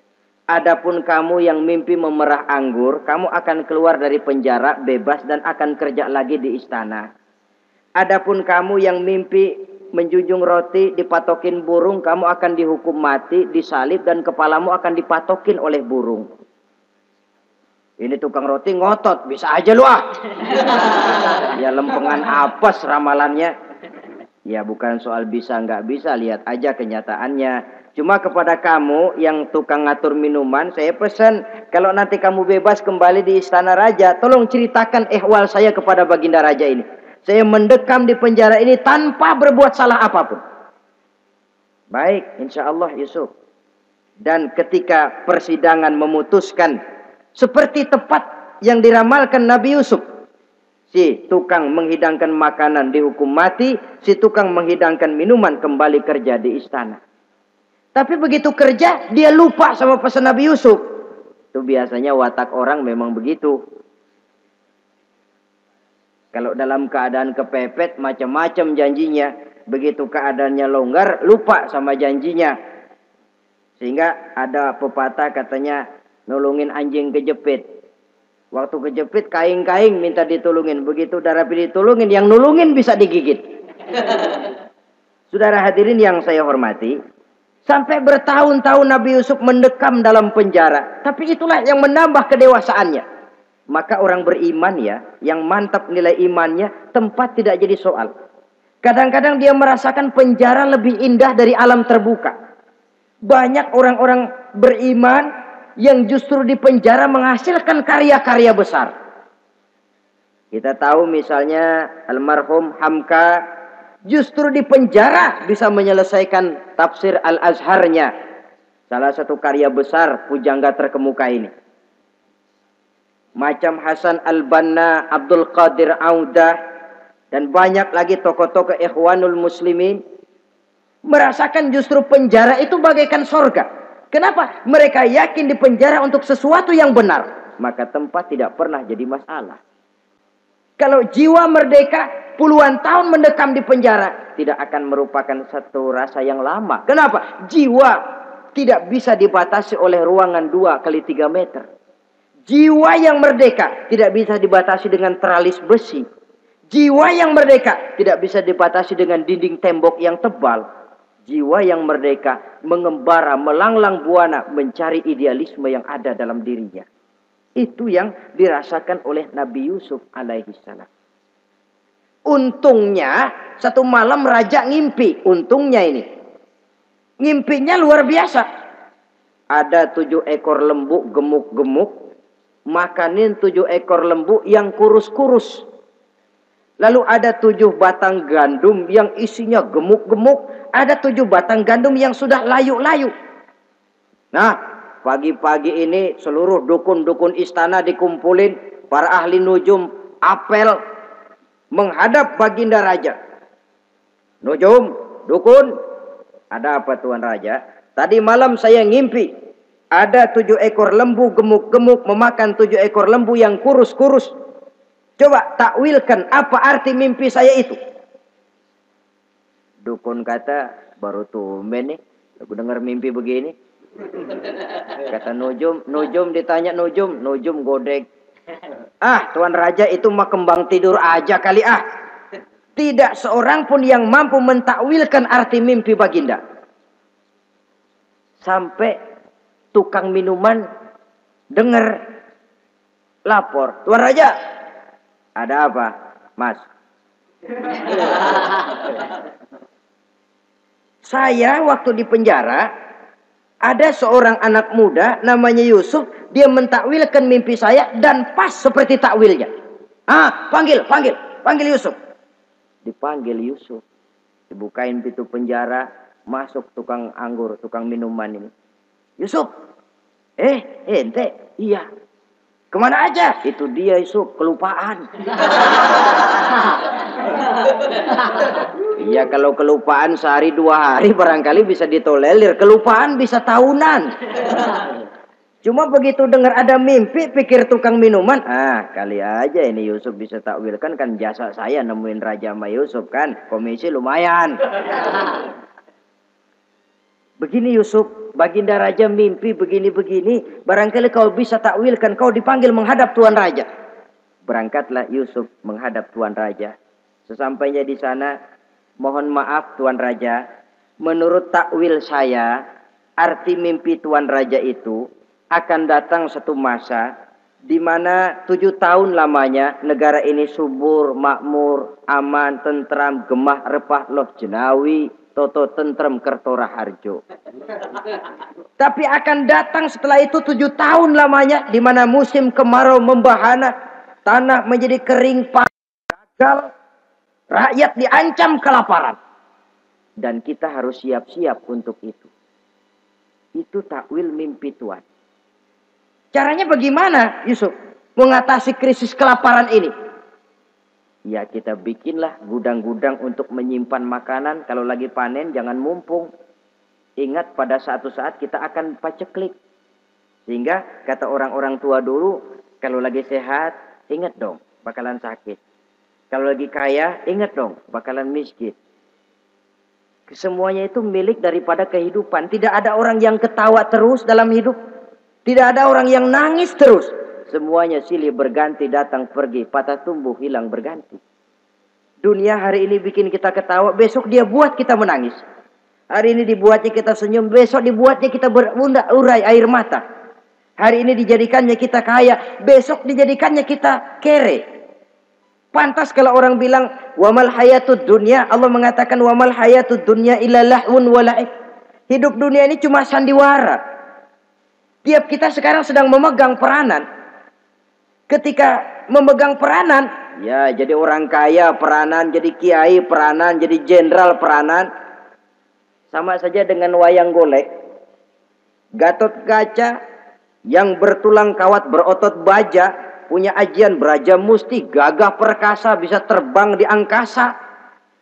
Adapun kamu yang mimpi memerah anggur, kamu akan keluar dari penjara bebas dan akan kerja lagi di istana. Adapun kamu yang mimpi menjunjung roti dipatokin burung, kamu akan dihukum mati, disalib dan kepalamu akan dipatokin oleh burung. Ini tukang roti ngotot, bisa aja lu ah. Ya lempengan apes ramalannya. Ya bukan soal bisa nggak bisa, lihat aja kenyataannya. Cuma kepada kamu yang tukang ngatur minuman, saya pesan kalau nanti kamu bebas kembali di istana raja, tolong ceritakan ihwal saya kepada baginda raja ini. Saya mendekam di penjara ini tanpa berbuat salah apapun. Baik, insya Allah Yusuf. Dan ketika persidangan memutuskan seperti tepat yang diramalkan Nabi Yusuf. Si tukang menghidangkan makanan dihukum mati, si tukang menghidangkan minuman kembali kerja di istana. Tapi begitu kerja, dia lupa sama pesan Nabi Yusuf. Itu biasanya watak orang memang begitu. Kalau dalam keadaan kepepet, macam-macam janjinya. Begitu keadaannya longgar, lupa sama janjinya. Sehingga ada pepatah katanya, nolongin anjing kejepit. Waktu kejepit, kaing-kaing minta ditolongin. Begitu udah rapi ditolongin, yang nulungin bisa digigit. Saudara hadirin yang saya hormati, sampai bertahun-tahun Nabi Yusuf mendekam dalam penjara. Tapi itulah yang menambah kedewasaannya. Maka orang beriman ya, yang mantap nilai imannya, tempat tidak jadi soal. Kadang-kadang dia merasakan penjara lebih indah dari alam terbuka. Banyak orang-orang beriman yang justru di penjara menghasilkan karya-karya besar. Kita tahu misalnya almarhum Hamka justru di penjara bisa menyelesaikan tafsir Al-Azharnya. Salah satu karya besar pujangga terkemuka ini. Macam Hasan Al-Banna, Abdul Qadir Audah, dan banyak lagi tokoh-tokoh Ikhwanul Muslimin. merasakan justru penjara itu bagaikan sorga. Kenapa? Mereka yakin di penjara untuk sesuatu yang benar. Maka tempat tidak pernah jadi masalah. Kalau jiwa merdeka puluhan tahun mendekam di penjara, tidak akan merupakan satu rasa yang lama. Kenapa? Jiwa tidak bisa dibatasi oleh ruangan 2x3 meter. Jiwa yang merdeka tidak bisa dibatasi dengan teralis besi. Jiwa yang merdeka tidak bisa dibatasi dengan dinding tembok yang tebal. Jiwa yang merdeka mengembara, melanglang buana, mencari idealisme yang ada dalam dirinya. Itu yang dirasakan oleh Nabi Yusuf alaihi salam. Untungnya satu malam raja ngimpi. Untungnya ini. Ngimpinya luar biasa. Ada 7 ekor lembu gemuk-gemuk. Makanin 7 ekor lembu yang kurus-kurus. Lalu ada 7 batang gandum yang isinya gemuk-gemuk. Ada 7 batang gandum yang sudah layu-layu. Nah, pagi-pagi ini seluruh dukun-dukun istana dikumpulin. Para ahli nujum apel menghadap baginda raja. Nujum, dukun, ada apa Tuan Raja? Tadi malam saya ngimpi. Ada 7 ekor lembu gemuk-gemuk memakan 7 ekor lembu yang kurus-kurus. Coba takwilkan apa arti mimpi saya itu. Dukun kata, baru tumben nih. Aku dengar mimpi begini. Kata Nujum ditanya Nujum godek. Ah, Tuan Raja itu mah kembang tidur aja kali ah. Tidak seorang pun yang mampu mentakwilkan arti mimpi baginda. Sampai tukang minuman dengar lapor. Tuan Raja, ada apa, Mas? Saya waktu di penjara, ada seorang anak muda namanya Yusuf, dia mentakwilkan mimpi saya dan pas seperti takwilnya. Ah, panggil Yusuf. Dipanggil Yusuf. Dibukain pintu penjara, masuk tukang anggur, tukang minuman ini. Yusuf, ente, iya. Kemana aja? Itu dia Yusuf, kelupaan. Iya, kalau kelupaan sehari 2 hari barangkali bisa ditolerir. Kelupaan bisa tahunan. Cuma begitu dengar ada mimpi, pikir tukang minuman. Ah, kali aja ini Yusuf bisa takwilkan, kan jasa saya nemuin Raja sama Yusuf kan. Komisi lumayan. Begini Yusuf, baginda raja mimpi begini-begini. Barangkali kau bisa takwilkan, kau dipanggil menghadap Tuan Raja. Berangkatlah Yusuf menghadap Tuan Raja. Sesampainya di sana, mohon maaf Tuan Raja. Menurut takwil saya, arti mimpi Tuan Raja itu akan datang satu masa di mana 7 tahun lamanya negara ini subur, makmur, aman, tentram, gemah, repah, loh jenawi, toto tentrem kertora harjo. Tapi akan datang setelah itu 7 tahun lamanya di mana musim kemarau membahana, tanah menjadi kering, gagal, rakyat diancam kelaparan. Dan kita harus siap-siap untuk itu. Itu takwil mimpi Tuhan. Caranya bagaimana Yusuf mengatasi krisis kelaparan ini? Ya kita bikinlah gudang-gudang untuk menyimpan makanan. Kalau lagi panen jangan mumpung. Ingat pada suatu saat kita akan paceklik. Sehingga kata orang-orang tua dulu, kalau lagi sehat ingat dong bakalan sakit. Kalau lagi kaya ingat dong bakalan miskin. Semuanya itu milik daripada kehidupan. Tidak ada orang yang ketawa terus dalam hidup. Tidak ada orang yang nangis terus. Semuanya silih berganti, datang pergi, patah tumbuh, hilang berganti. Dunia hari ini bikin kita ketawa, besok dia buat kita menangis. Hari ini dibuatnya kita senyum, besok dibuatnya kita berurai air mata. Hari ini dijadikannya kita kaya, besok dijadikannya kita kere. Pantas kalau orang bilang wamal hayatud dunya, Allah mengatakan wamal hayatud dunya illa lahun wa la'ib. Hidup dunia ini cuma sandiwara. Tiap kita sekarang sedang memegang peranan. Ketika memegang peranan, ya jadi orang kaya peranan, jadi kiai peranan, jadi jenderal peranan. Sama saja dengan wayang golek. Gatot Kaca yang bertulang kawat berotot baja, punya ajian beraja musti, gagah perkasa, bisa terbang di angkasa.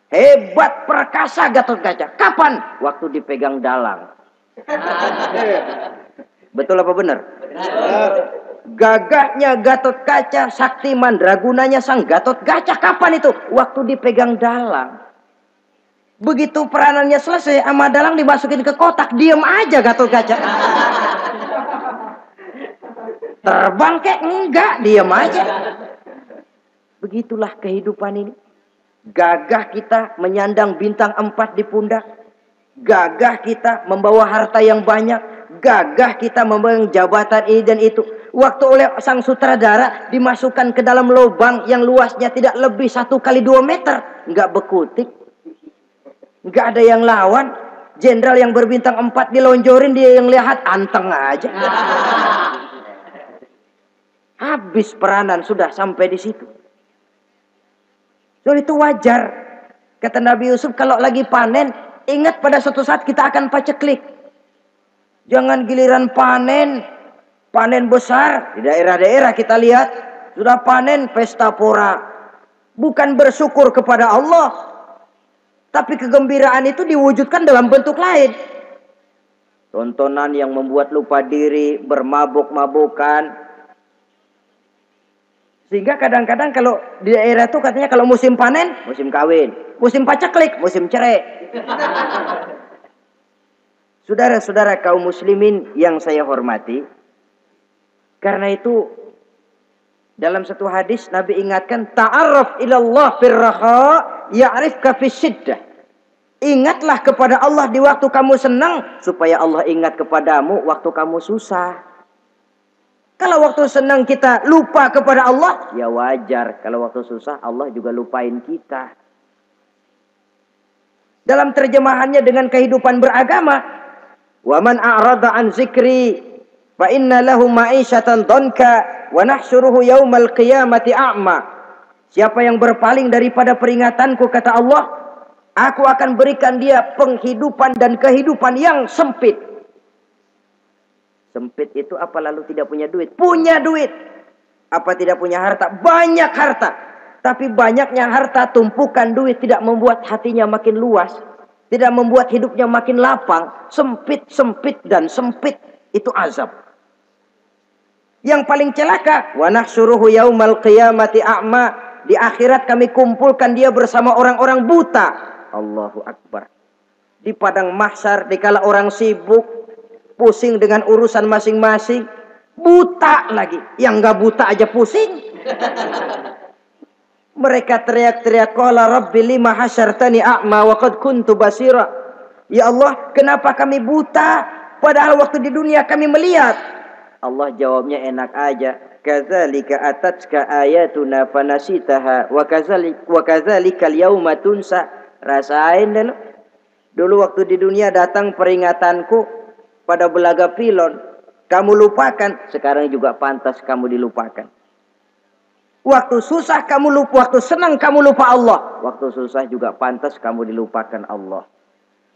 Hebat perkasa Gatot Kaca. Kapan? Waktu dipegang dalang. Betul apa benar? Gagahnya Gatot Kaca, sakti mandragunanya sang Gatot Kaca. Kapan itu? Waktu dipegang dalang. Begitu peranannya selesai, sama dalang dimasukin ke kotak, diem aja Gatot Kaca. Terbang kek? Enggak, diem aja. Begitulah kehidupan ini. Gagah kita menyandang bintang 4 di pundak. Gagah kita membawa harta yang banyak. Gagah kita membawa jabatan ini dan itu. Waktu oleh sang sutradara dimasukkan ke dalam lubang yang luasnya tidak lebih 1 kali 2 meter. Enggak bekutik. Enggak ada yang lawan. Jenderal yang berbintang 4 dilonjorin, dia yang lihat anteng aja. Habis peranan sudah sampai di situ. So, itu wajar. Kata Nabi Yusuf, kalau lagi panen, ingat pada suatu saat kita akan paceklik. Jangan giliran panen besar. Di daerah-daerah kita lihat, sudah panen pesta pora. Bukan bersyukur kepada Allah. Tapi kegembiraan itu diwujudkan dalam bentuk lain. Tontonan yang membuat lupa diri, bermabuk-mabukan. Sehingga kadang-kadang kalau di daerah itu katanya kalau musim panen, musim kawin. Musim paceklik, musim cerai. Saudara-saudara kaum muslimin yang saya hormati. Karena itu dalam satu hadis Nabi ingatkan, ta'arraf ilallah firraha ya'rifka fisyiddah. Ingatlah kepada Allah di waktu kamu senang, supaya Allah ingat kepadamu waktu kamu susah. Kalau waktu senang kita lupa kepada Allah, ya wajar. Kalau waktu susah Allah juga lupain kita. Dalam terjemahannya dengan kehidupan beragama, wa man a'rada an zikri fa inna lahu ma'isyatan dhanka wa nahsyuruhu yaumal qiyamati a'ma. Siapa yang berpaling daripada peringatanku, kata Allah, aku akan berikan dia penghidupan dan kehidupan yang sempit. Sempit itu apa lalu tidak punya duit? Punya duit. Apa tidak punya harta? Banyak harta. Tapi banyaknya harta, tumpukan duit tidak membuat hatinya makin luas. Tidak membuat hidupnya makin lapang. Sempit, sempit, dan sempit. Itu azab. Yang paling celaka, wa nahsyuruhu yaumal qiyamati a'ma. Di akhirat kami kumpulkan dia bersama orang-orang buta. Allahu Akbar. Di padang mahsyar, dikala orang sibuk, pusing dengan urusan masing-masing, buta lagi. Yang nggak buta aja pusing. Mereka teriak-teriak, qala rabbi lima hasyartani a'ma wa qad kuntu basira. Ya Allah, kenapa kami buta padahal waktu di dunia kami melihat? Allah jawabnya enak aja, kadzalika atatka ayatuna fanasitaha wa kadzalika al-yauma tunsa. Rasain dulu. Dulu waktu di dunia datang peringatanku pada belaga pilon, kamu lupakan. Sekarang juga pantas kamu dilupakan. Waktu susah kamu lupa, waktu senang kamu lupa Allah. Waktu susah juga pantas kamu dilupakan Allah.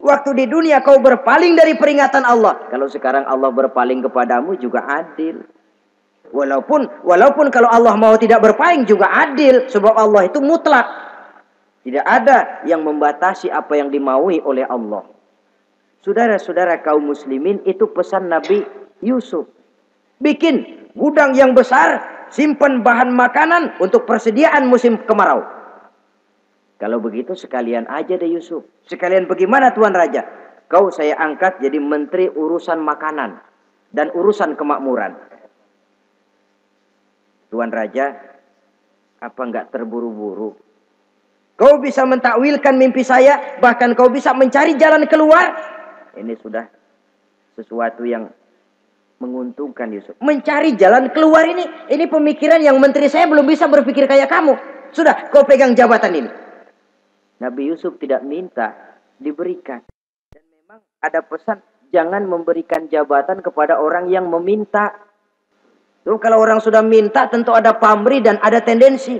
Waktu di dunia kau berpaling dari peringatan Allah. Kalau sekarang Allah berpaling kepadamu juga adil. Walaupun kalau Allah mau tidak berpaling juga adil. Sebab Allah itu mutlak. Tidak ada yang membatasi apa yang dimaui oleh Allah. Saudara-saudara kaum muslimin, itu pesan Nabi Yusuf. Bikin gudang yang besar, simpan bahan makanan untuk persediaan musim kemarau. Kalau begitu sekalian aja deh Yusuf. Sekalian bagaimana Tuan Raja? Kau saya angkat jadi menteri urusan makanan dan urusan kemakmuran. Tuan Raja, apa enggak terburu-buru? Kau bisa mentakwilkan mimpi saya, bahkan kau bisa mencari jalan keluar. Ini sudah sesuatu yang menguntungkan Yusuf. Mencari jalan keluar ini pemikiran yang menteri saya belum bisa berpikir kayak kamu. Sudah, kau pegang jabatan ini. Nabi Yusuf tidak minta, diberikan. Dan memang ada pesan, jangan memberikan jabatan kepada orang yang meminta. Tuh, kalau orang sudah minta tentu ada pamrih dan ada tendensi.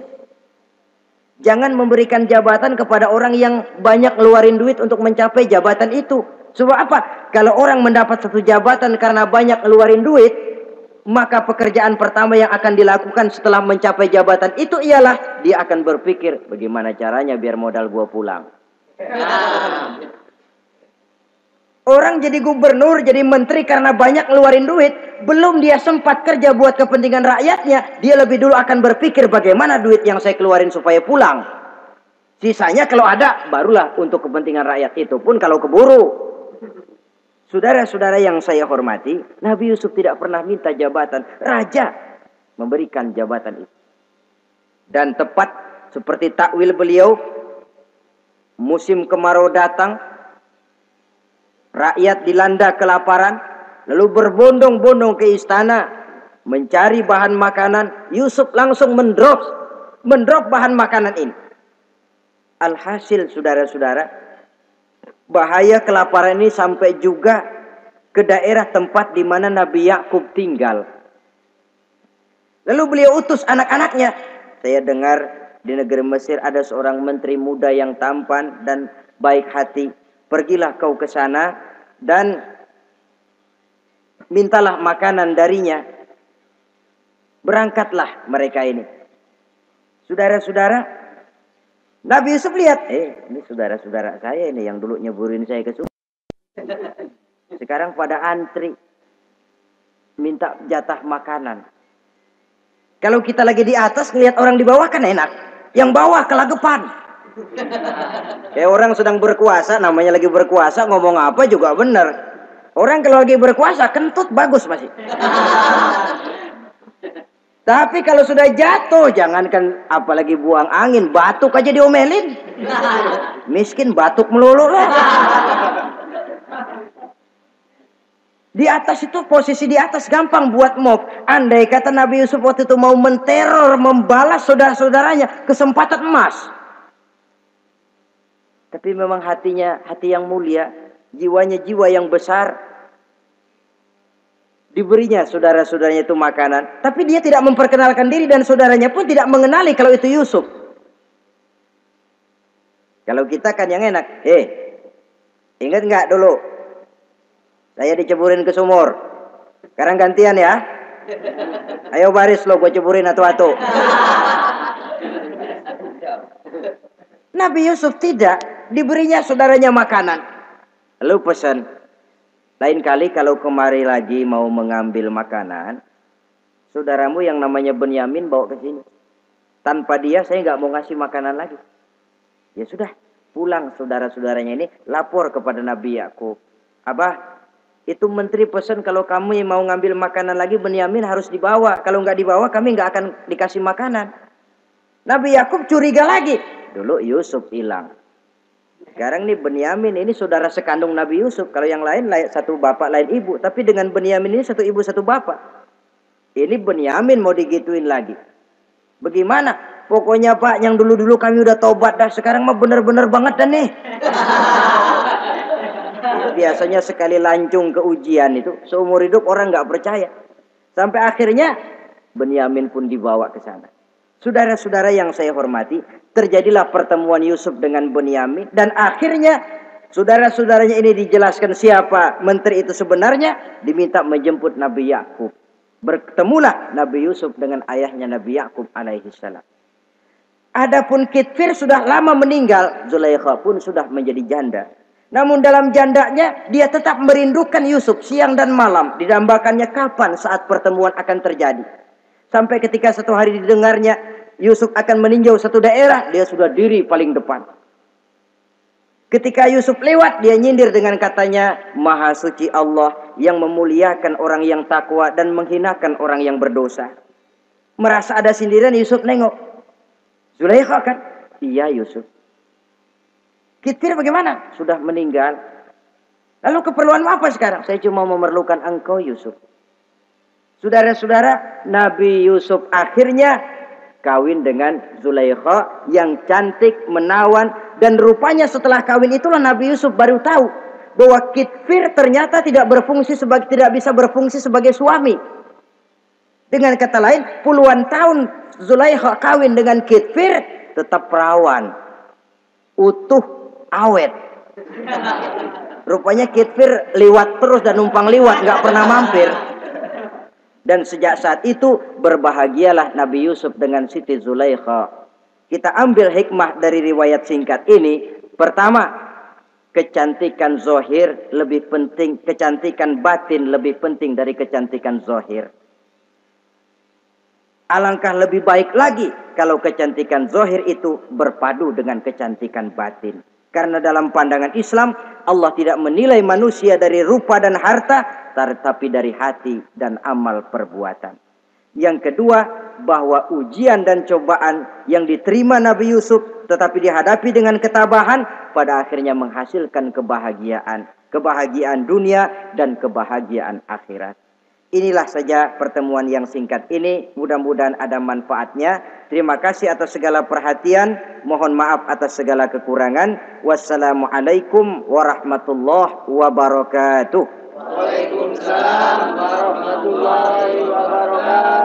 Jangan memberikan jabatan kepada orang yang banyak ngeluarin duit untuk mencapai jabatan itu. Sebab apa? Kalau orang mendapat satu jabatan karena banyak ngeluarin duit, maka pekerjaan pertama yang akan dilakukan setelah mencapai jabatan itu ialah dia akan berpikir, bagaimana caranya biar modal gua pulang. Orang jadi gubernur, jadi menteri karena banyak ngeluarin duit. Belum dia sempat kerja buat kepentingan rakyatnya. Dia lebih dulu akan berpikir bagaimana duit yang saya keluarin supaya pulang. Sisanya kalau ada, barulah untuk kepentingan rakyat. Itu pun kalau keburu. Saudara-saudara yang saya hormati, Nabi Yusuf tidak pernah minta jabatan. Raja memberikan jabatan itu. Dan tepat seperti takwil beliau, musim kemarau datang, rakyat dilanda kelaparan, lalu berbondong-bondong ke istana mencari bahan makanan. Yusuf langsung mendrop bahan makanan ini. Alhasil saudara-saudara, bahaya kelaparan ini sampai juga ke daerah tempat di mana Nabi Yakub tinggal. Lalu beliau utus anak-anaknya. Saya dengar di negeri Mesir ada seorang menteri muda yang tampan dan baik hati. Pergilah kau ke sana dan mintalah makanan darinya. Berangkatlah mereka ini. Saudara-saudara, Nabi Yusuf lihat, ini saudara-saudara saya ini yang dulu nyeburin saya ke sungai. Sekarang pada antri minta jatah makanan. Kalau kita lagi di atas ngelihat orang di bawah kan enak. Yang bawah kelagepan. Kayak orang sedang berkuasa, namanya lagi berkuasa, ngomong apa juga benar. Orang kalau lagi berkuasa kentut bagus masih. Tapi kalau sudah jatuh, jangankan apalagi buang angin, batuk aja diomelin. Miskin batuk melulu lah. Di atas itu, posisi di atas gampang buat mob. Andai kata Nabi Yusuf waktu itu mau menteror, membalas saudara-saudaranya, kesempatan emas. Tapi memang hatinya hati yang mulia, jiwanya jiwa yang besar. Diberinya saudara-saudaranya itu makanan, tapi dia tidak memperkenalkan diri dan saudaranya pun tidak mengenali kalau itu Yusuf. Kalau kita kan yang enak, ingat nggak dulu saya diceburin ke sumur, sekarang gantian ya, ayo baris lo, gue ceburin atu-atu. Nabi Yusuf tidak, diberinya saudaranya makanan. Lalu pesan, lain kali kalau kemari lagi mau mengambil makanan, saudaramu yang namanya Benyamin bawa ke sini. Tanpa dia saya nggak mau ngasih makanan lagi. Ya sudah, pulang saudara-saudaranya ini lapor kepada Nabi Yakub. Abah, itu menteri pesan kalau kamu yang mau ngambil makanan lagi Benyamin harus dibawa. Kalau nggak dibawa kami nggak akan dikasih makanan. Nabi Yakub curiga lagi. Dulu Yusuf hilang. Sekarang nih Benyamin ini saudara sekandung Nabi Yusuf. Kalau yang lain satu bapak lain ibu. Tapi dengan Benyamin ini satu ibu satu bapak. Ini Benyamin mau digituin lagi. Bagaimana? Pokoknya Pak, yang dulu-dulu kami udah tobat dah. Sekarang mah bener-bener banget dah nih. Biasanya sekali lancung ke ujian itu, seumur hidup orang nggak percaya. Sampai akhirnya Benyamin pun dibawa ke sana. Saudara-saudara yang saya hormati, terjadilah pertemuan Yusuf dengan Benyamin. Dan akhirnya saudara-saudaranya ini dijelaskan siapa menteri itu sebenarnya. Diminta menjemput Nabi Yakub. Bertemulah Nabi Yusuf dengan ayahnya Nabi Yakub alaihissalam. Adapun Kitfir sudah lama meninggal, Zulaikha pun sudah menjadi janda. Namun dalam jandanya dia tetap merindukan Yusuf siang dan malam. Didambakannya kapan saat pertemuan akan terjadi. Sampai ketika satu hari didengarnya Yusuf akan meninjau satu daerah, dia sudah diri paling depan. Ketika Yusuf lewat, dia nyindir dengan katanya, Maha suci Allah yang memuliakan orang yang takwa dan menghinakan orang yang berdosa. Merasa ada sindiran, Yusuf nengok. Zulaikha kan? Iya Yusuf. Kitfir bagaimana? Sudah meninggal. Lalu keperluanmu apa sekarang? Saya cuma memerlukan engkau Yusuf. Saudara-saudara, Nabi Yusuf akhirnya kawin dengan Zulaikha yang cantik, menawan. Dan rupanya setelah kawin itulah Nabi Yusuf baru tahu bahwa Kitfir ternyata tidak bisa berfungsi sebagai suami. Dengan kata lain, puluhan tahun Zulaikha kawin dengan Kitfir tetap perawan, utuh, awet. Rupanya Kitfir liwat terus dan numpang liwat, nggak pernah mampir. Dan sejak saat itu berbahagialah Nabi Yusuf dengan Siti Zulaikha. Kita ambil hikmah dari riwayat singkat ini, Pertama, kecantikan zohir lebih penting, kecantikan batin lebih penting dari kecantikan zohir. Alangkah lebih baik lagi kalau kecantikan zohir itu berpadu dengan kecantikan batin. Karena dalam pandangan Islam, Allah tidak menilai manusia dari rupa dan harta, tetapi dari hati dan amal perbuatan. Yang kedua, bahwa ujian dan cobaan yang diterima Nabi Yusuf tetapi dihadapi dengan ketabahan, pada akhirnya menghasilkan kebahagiaan. Kebahagiaan dunia dan kebahagiaan akhirat. Inilah saja pertemuan yang singkat ini. Mudah-mudahan ada manfaatnya. Terima kasih atas segala perhatian. Mohon maaf atas segala kekurangan. Wassalamualaikum warahmatullahi wabarakatuh. Waalaikumsalam warahmatullahi wabarakatuh.